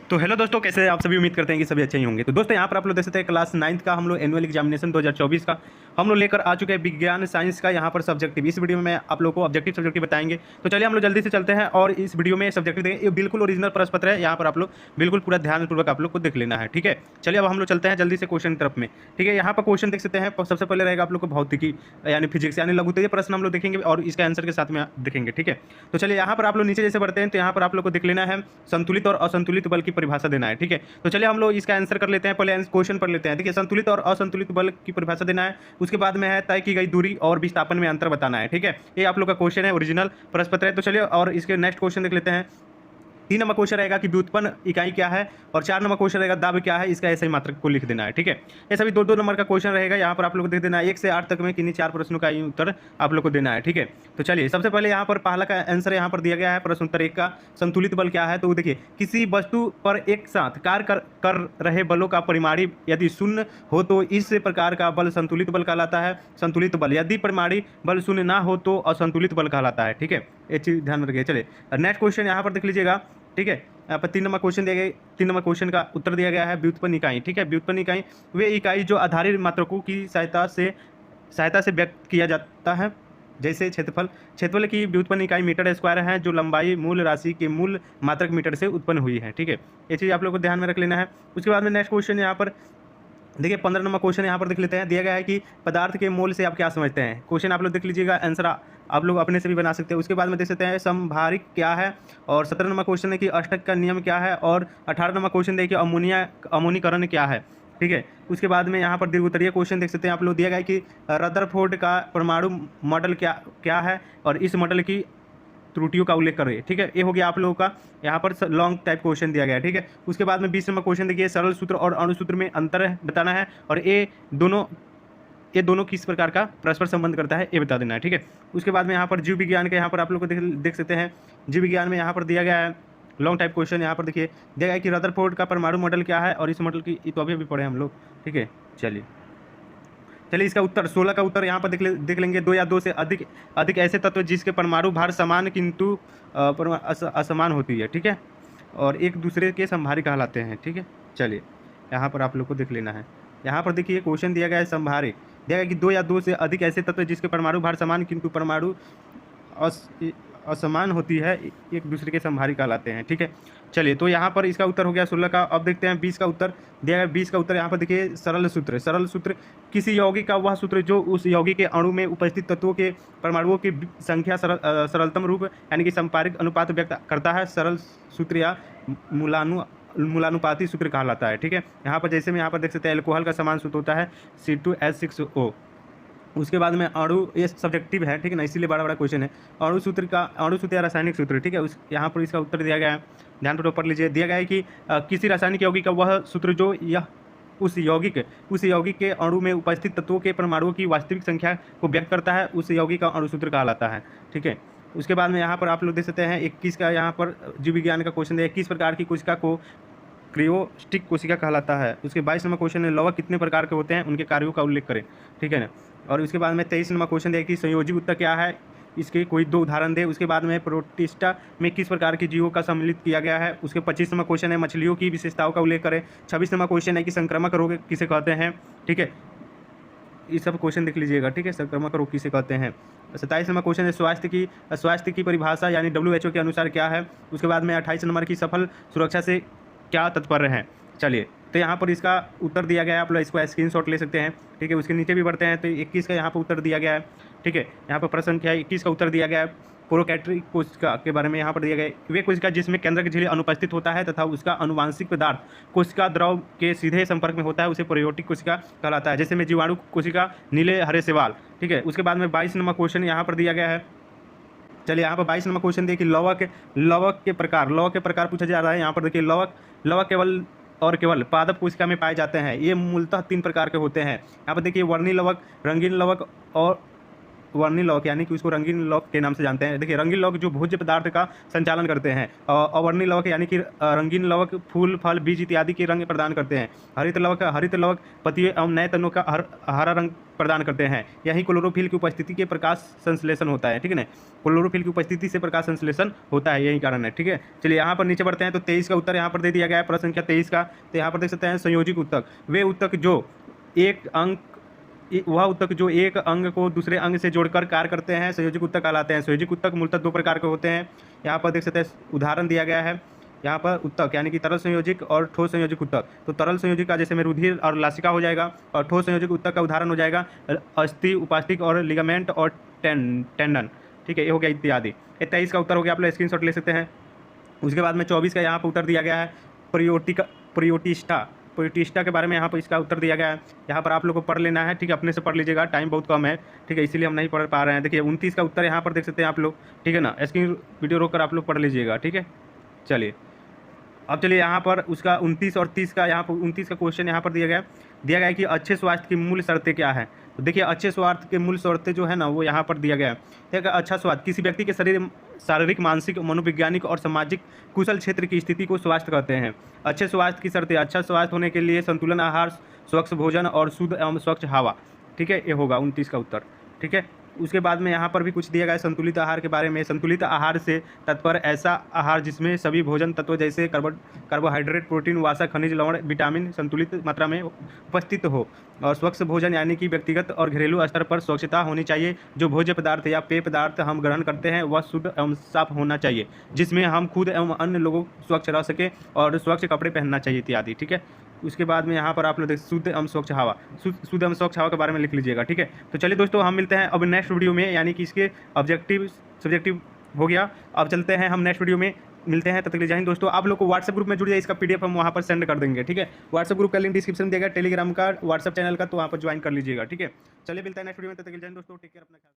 तो हेलो दोस्तों, कैसे हैं आप सभी। उम्मीद करते हैं कि सभी अच्छे ही होंगे। तो दोस्तों यहाँ पर आप लोग देख सकते हैं क्लास 9th का हम लोग एनुअल एग्जामिनेशन 2024 का हम लोग लेकर आ चुके हैं विज्ञान साइंस का यहाँ पर सब्जेक्टिव। इस वीडियो में मैं आप लोगों को ऑब्जेक्टिव सब्जेक्टिव बताएंगे। तो चलिए हम लोग जल्दी से चलते हैं और इस वीडियो में सब्जेक्टिव देंगे। ये बिल्कुल ओरिजिनल प्रश्न पत्र है, यहाँ पर आप लोग बिल्कुल पूरा ध्यानपूर्वक आप लोग को देख लेना है। ठीक है, चलिए अब हम लोग चलते हैं जल्दी से क्वेश्चन की तरफ में। ठीक है, यहाँ पर क्वेश्चन देख सकते हैं। सबसे पहले रहेगा आप लोग को भौतिकी यानी फिजिक्स यानी लघुत्तरीय प्रश्न हम लोग देखेंगे और इसका आंसर के साथ में देखेंगे। ठीक है, तो चलिए यहाँ पर आप लोग नीचे जैसे बढ़ते हैं तो यहाँ पर आप लोग को देख लेना है संतुलित और असंतुलित बल की परिभाषा देना है। ठीक है, तो चलिए हम लोग इसका आंसर कर लेते हैं। पहले क्वेश्चन पढ़ लेते हैं। देखिए, संतुलित और असंतुलित बल की परिभाषा देना है। उसके बाद में है तय की गई दूरी और विस्थापन में अंतर बताना है। ठीक है, ये आप लोग का क्वेश्चन है, ओरिजिनल प्रश्न पत्र है। तो चलिए और इसके नेक्स्ट क्वेश्चन देख लेते हैं। 3 नंबर क्वेश्चन रहेगा कि व्युत्पन्न इकाई क्या है और 4 नंबर क्वेश्चन रहेगा दाब क्या है, इसका ऐसे ही मात्रक को लिख देना है। ठीक है, ये सभी 2-2 नंबर का क्वेश्चन रहेगा। यहाँ पर आप लोग को देख देना है 1 से 8 तक में किन्हीं 4 प्रश्नों का उत्तर आप लोग को देना है। ठीक है, तो चलिए सबसे पहले यहाँ पर पहला का आंसर यहाँ पर दिया गया है प्रश्न उत्तर 1 का, संतुलित बल क्या है। तो देखिए, किसी वस्तु पर एक साथ कार्य कर रहे बलों का परिमाणी यदि शून्य हो तो इस प्रकार का बल संतुलित बल कहलाता है। संतुलित बल यदि परिमाणी बल शून्य ना हो तो असंतुलित बल कहलाता है। ठीक है, ये चीज ध्यान में रखिए। चलिए नेक्स्ट क्वेश्चन यहाँ पर देख लीजिएगा। ठीक है, यहाँ पर 3 नंबर क्वेश्चन दिया गया। 3 नंबर क्वेश्चन का उत्तर दिया गया है व्युत्पन्न इकाई। ठीक है, व्युत्पन्न इकाई वे इकाई जो आधारित मात्रकों की सहायता से व्यक्त किया जाता है, जैसे क्षेत्रफल की व्युत्पन्न इकाई मीटर स्क्वायर है जो लंबाई मूल राशि के मूल मात्रक मीटर से उत्पन्न हुई है। ठीक है, ये चीज़ आप लोग को ध्यान में रख लेना है। उसके बाद में नेक्स्ट क्वेश्चन यहाँ पर देखिए 15 नंबर क्वेश्चन यहाँ पर देख लेते हैं। दिया गया है कि पदार्थ के मोल से आप क्या समझते हैं। क्वेश्चन आप लोग देख लीजिएगा, आंसर आप लोग अपने से भी बना सकते हैं। उसके बाद में देख सकते हैं संभारिक क्या है और 17 नंबर क्वेश्चन है कि अष्टक का नियम क्या है और 18 नंबर क्वेश्चन देखिए अमोनीकरण क्या है। ठीक है, उसके बाद में यहाँ पर दीर्घोत्तरीय क्वेश्चन देख सकते हैं आप लोग। दिया गया है कि रदरफोर्ड का परमाणु मॉडल क्या है और इस मॉडल की त्रुटियों का उल्लेख करें। ठीक है, ये हो गया आप लोगों का यहाँ पर लॉन्ग टाइप क्वेश्चन दिया गया है। ठीक है, उसके बाद में 20 नंबर क्वेश्चन देखिए, सरल सूत्र और अणु सूत्र में अंतर बताना है और ये दोनों किस प्रकार का परस्पर संबंध करता है ये बता देना है। ठीक है, उसके बाद में यहाँ पर जीव विज्ञान का यहाँ पर आप लोग को देख सकते हैं। जीव विज्ञान में यहाँ पर दिया गया है लॉन्ग टाइप क्वेश्चन। यहाँ पर देखिए दिया गया है कि रदरफोर्ड का परमाणु मॉडल क्या है और इस मॉडल की तो अभी पढ़े हम लोग। ठीक है, चलिए इसका उत्तर 16 का उत्तर यहाँ पर देख लेंगे। 2 या 2 से अधिक ऐसे तत्व जिसके परमाणु भार समान किंतु असमान होती है। ठीक है, और एक दूसरे के समभारी कहलाते हैं। ठीक है, चलिए यहाँ पर आप लोग को देख लेना है। यहाँ पर देखिए क्वेश्चन दिया गया है समभारी, दिया गया कि 2 या 2 से अधिक ऐसे तत्व जिसके परमाणु भार समान किंतु परमाणु असमान होती है, एक दूसरे के समभारी कहलाते हैं। ठीक है, चलिए तो यहाँ पर इसका उत्तर हो गया 16 का। अब देखते हैं 20 का उत्तर। दिया गया 20 का उत्तर यहाँ पर देखिए, सरल सूत्र किसी यौगिक का वह सूत्र जो उस यौगिक के अणु में उपस्थित तत्वों के परमाणुओं की संख्या सरलतम रूप यानी कि संपारिक अनुपात व्यक्त करता है। सरल सूत्र या मूलानुपाती सूत्र कहलाता है। ठीक है, यहाँ पर जैसे में यहाँ पर देख सकते हैं एल्कोहल का समान सूत्र होता है C2H6O। उसके बाद में अणु, ये सब्जेक्टिव है ठीक है ना, इसीलिए बड़ा क्वेश्चन है। अणु सूत्र या रासायनिक सूत्र। ठीक है, यहाँ पर इसका उत्तर दिया गया है, ध्यानपूर्वक पढ़ लीजिए। दिया गया है कि किसी रासायनिक यौगिक का वह सूत्र जो यह उस यौगिक के अणु में उपस्थित तत्वों के परमाणुओं की वास्तविक संख्या को व्यक्त करता है, उस यौगिक का अणु सूत्र कहलाता है। ठीक है, उसके बाद में यहाँ पर आप लोग देख सकते हैं 21 का यहाँ पर जीव विज्ञान का क्वेश्चन है, किस प्रकार की कोशिका को क्रियोस्टिक कोशिका कहलाता है। उसके 22 नंबर क्वेश्चन है लवक कितने प्रकार के होते हैं, उनके कार्यों का उल्लेख करें। ठीक है ना, और उसके बाद में 23 नंबर क्वेश्चन है कि संयोजी उत्तर क्या है, इसके कोई 2 उदाहरण दे। उसके बाद में प्रोटिस्टा में किस प्रकार के जीवों का सम्मिलित किया गया है। उसके 25 नंबर क्वेश्चन है मछलियों की विशेषताओं का उल्लेख करें। 26 नंबर क्वेश्चन है कि संक्रामक रोग किसे कहते हैं। ठीक है, ये सब क्वेश्चन देख लीजिएगा। ठीक है, संक्रामक रोग किसे कहते हैं। 27 नंबर क्वेश्चन है स्वास्थ्य की परिभाषा यानी WHO के अनुसार क्या है। उसके बाद में 28 नंबर की सफल सुरक्षा से क्या तात्पर्य है। चलिए तो यहाँ पर इसका उत्तर दिया गया है, आप लोग इसको स्क्रीनशॉट ले सकते हैं। ठीक है, उसके नीचे भी बढ़ते हैं तो 21 का यहाँ पर उत्तर दिया गया है। ठीक है, यहाँ पर प्रश्न क्या है 21 का उत्तर दिया गया है प्रोकैरियोटिक कोशिका के बारे में यहाँ पर दिया गया है। वे कोशिका जिसमें केंद्रक झिल्ली अनुपस्थित होता है तथा उसका अनुवांशिक पदार्थ कोशिका द्रव के सीधे संपर्क में होता है, उसे प्रोकैरियोटिक कोशिका कहलाता है। जैसे में जीवाणु कोशिका, नीले हरे शैवाल। ठीक है, उसके बाद में 22 नंबर क्वेश्चन यहाँ पर दिया गया है। चलिए यहाँ पर 22 नंबर क्वेश्चन देखिए, लवक के प्रकार पूछा जा रहा है। यहाँ पर देखिए लवक केवल पादप कोशिका में पाए जाते हैं। ये मूलतः 3 प्रकार के होते हैं। यहाँ पर देखिए वर्णी लवक, रंगीन लवक और अवर्णी लौक यानी कि उसको रंगीन लौक के नाम से जानते हैं। देखिए रंगीन लौक जो भोज्य पदार्थ का संचालन करते हैं, और अवर्णी लौक यानी कि रंगीन लौक फूल फल बीज इत्यादि के रंग प्रदान करते हैं। हरित लौक पत्तियों एवं नए तनों का हरा रंग प्रदान करते हैं। यही क्लोरोफिल की उपस्थिति के प्रकाश संश्लेषण होता है, ठीक है ना। क्लोरोफिल की उपस्थिति से प्रकाश संश्लेषण होता है, यही कारण है, ठीक है। चलिए यहाँ पर नीचे बढ़ते हैं। तो 23 का उत्तर यहाँ पर दे दिया गया है, प्रश्न संख्या 23 का। तो यहाँ पर देख सकते हैं संयोजित उत्तक, वे उत्तक जो एक अंग को दूसरे अंग से जोड़कर कार्य करते हैं संयोजित उत्तक कहलाते हैं। संयोजित उत्तक मूलतः दो प्रकार के होते हैं। यहाँ पर देख सकते हैं उदाहरण दिया गया है। यहाँ पर उत्तक यानी कि तरल संयोजिक और ठोस संयोजिक उत्तक। तो तरल संयोजिक का जैसे में रुधिर और लासिका हो जाएगा, और ठोस संयोजिक उत्तक का उदाहरण हो जाएगा अस्थि, उपास्तिक और लिगामेंट और टेंडन, ठीक है, ये हो गया इत्यादि। 23 का उत्तर हो गया, आप लोग स्क्रीनशॉट ले सकते हैं। उसके बाद में 24 का यहाँ पर उत्तर दिया गया है प्रियोटिस्टा के बारे में यहाँ पर इसका उत्तर दिया गया है। यहाँ पर आप लोग को पढ़ लेना है, ठीक है, अपने से पढ़ लीजिएगा, टाइम बहुत कम है, ठीक है, इसीलिए हम नहीं पढ़ पा रहे हैं। देखिए 29 का उत्तर यहाँ पर देख सकते हैं आप लोग, ठीक है ना। स्क्रीन वीडियो रोक कर आप लोग पढ़ लीजिएगा, ठीक है। चलिए अब चलिए यहाँ पर उसका 29 और 30 का, यहाँ पर 29 का क्वेश्चन यहाँ पर दिया गया है कि अच्छे स्वास्थ्य की मूल शर्तें क्या है। तो देखिए अच्छे स्वास्थ्य के मूल शर्तें जो है ना वो यहाँ पर दिया गया है। देखिए अच्छा स्वास्थ्य किसी व्यक्ति के शारीरिक, मानसिक, मनोवैज्ञानिक और सामाजिक कुशल क्षेत्र की स्थिति को स्वास्थ्य कहते हैं। अच्छे स्वास्थ्य की शर्तें, अच्छा स्वास्थ्य होने के लिए संतुलन आहार, स्वच्छ भोजन और शुद्ध एवं स्वच्छ हवा, ठीक है, ये होगा 29 का उत्तर, ठीक है। उसके बाद में यहाँ पर भी कुछ दिया गया है संतुलित आहार के बारे में। संतुलित आहार से तात्पर्य ऐसा आहार जिसमें सभी भोजन तत्व जैसे कार्बोहाइड्रेट, प्रोटीन, वसा, खनिज, लवण, विटामिन संतुलित मात्रा में उपस्थित हो। और स्वच्छ भोजन यानी कि व्यक्तिगत और घरेलू स्तर पर स्वच्छता होनी चाहिए। जो भोज्य पदार्थ या पेय पदार्थ हम ग्रहण करते हैं वह शुद्ध एवं साफ होना चाहिए, जिसमें हम खुद एवं अन्य लोगों स्वच्छ रह सके, और स्वच्छ कपड़े पहनना चाहिए इत्यादि, ठीक है। उसके बाद में यहाँ पर आप लोग देख शुद्ध एवं स्वच्छ हवा, शुद्ध एवं स्वच्छ हवा के बारे में लिख लीजिएगा, ठीक है। तो चलिए दोस्तों हम मिलते हैं अब नेक्स्ट वीडियो में, यानी कि इसके ऑब्जेक्टिव सब्जेक्टिव हो गया। अब चलते हैं हम नेक्स्ट वीडियो में, मिलते हैं, तब तक के लिए जय हिंद दोस्तों। आप लोग को व्हाट्सएप ग्रुप में जुड़ जाए, इसका PDF हम वहाँ पर सेंड कर देंगे, ठीक है। व्हाट्सएप ग्रुप का लिंक डिस्क्रिप्शन में देगा, टेलीग्राम का, व्हाट्सएप चैनल का, तो वहाँ पर ज्वाइन कर लीजिएगा, ठीक है। चलिए मिलते हैं नेक्स्ट वीडियो में, तब तक के लिए जय हिंद दोस्तों, टेक केयर, अपना ख्याल।